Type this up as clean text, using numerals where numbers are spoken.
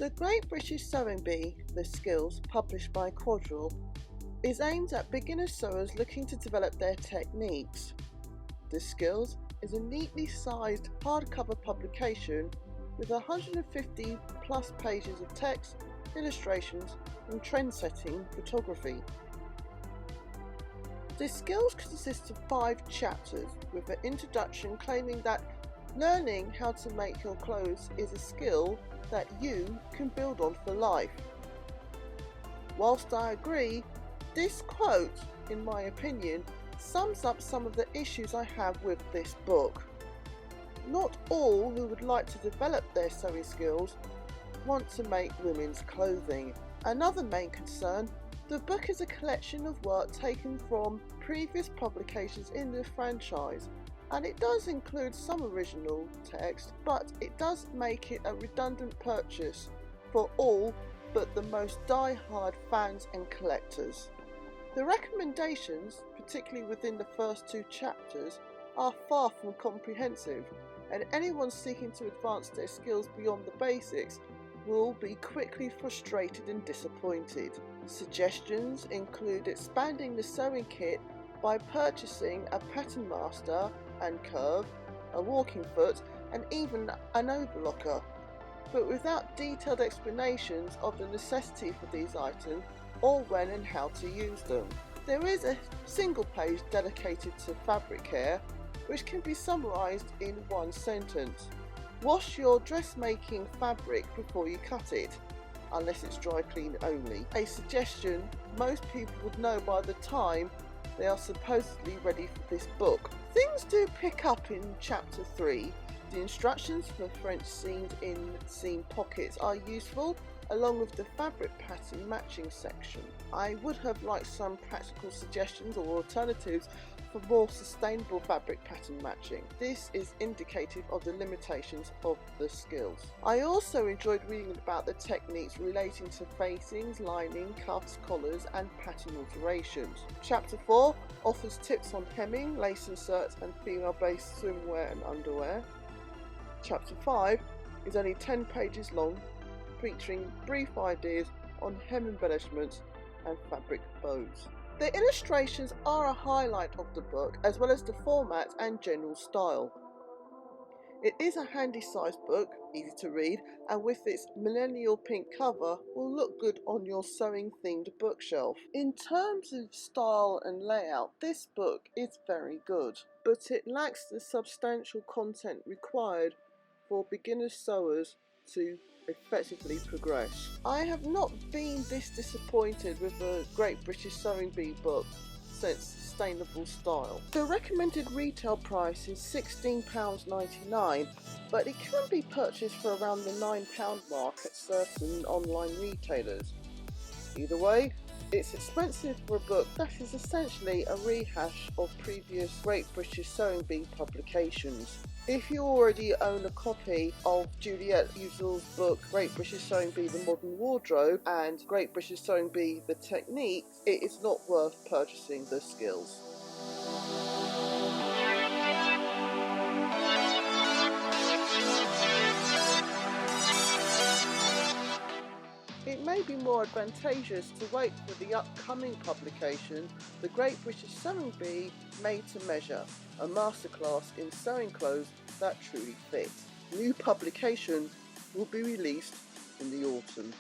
The Great British Sewing Bee, The Skills, published by Quadrille, is aimed at beginner sewers looking to develop their techniques. The Skills is a neatly sized hardcover publication with 150 plus pages of text, illustrations and trend-setting photography. The Skills consists of 5 chapters, with an introduction claiming that learning how to make your clothes is a skill that you can build on for life. Whilst I agree, this quote, in my opinion, sums up some of the issues I have with this book. Not all who would like to develop their sewing skills want to make women's clothing. Another main concern, the book is a collection of work taken from previous publications in the franchise, and it does include some original text, but it does make it a redundant purchase for all but the most die-hard fans and collectors. The recommendations, particularly within the first 2 chapters, are far from comprehensive, and anyone seeking to advance their skills beyond the basics will be quickly frustrated and disappointed. Suggestions include expanding the sewing kit by purchasing a pattern master and curve, a walking foot and even an overlocker, but without detailed explanations of the necessity for these items or when and how to use them. There is a single page dedicated to fabric care, which can be summarised in one sentence. Wash your dressmaking fabric before you cut it, unless it's dry clean only. A suggestion most people would know by the time they are supposedly ready for this book. Things do pick up in chapter 3. The instructions for French seams in seam pockets are useful, along with the fabric pattern matching section. I would have liked some practical suggestions or alternatives for more sustainable fabric pattern matching. This is indicative of the limitations of the skills. I also enjoyed reading about the techniques relating to facings, lining, cuffs, collars and pattern alterations. Chapter 4 offers tips on hemming, lace inserts and female-based swimwear and underwear. Chapter 5 is only 10 pages long, featuring brief ideas on hem embellishments and fabric bows. The illustrations are a highlight of the book, as well as the format and general style. It is a handy sized book, easy to read, and with its millennial pink cover will look good on your sewing themed bookshelf. In terms of style and layout, this book is very good, but it lacks the substantial content required for beginner sewers to effectively progress. I have not been this disappointed with a Great British Sewing Bee book since Sustainable Style. The recommended retail price is £16.99, but it can be purchased for around the £9 mark at certain online retailers. Either way, it's expensive for a book that is essentially a rehash of previous Great British Sewing Bee publications. If you already own a copy of Juliet Usel's book Great British Sewing Bee The Modern Wardrobe and Great British Sewing Bee The Technique, it is not worth purchasing the skills. It may be more advantageous to wait for the upcoming publication, The Great British Sewing Bee Made to Measure, a masterclass in sewing clothes that truly fit. New publication will be released in the autumn.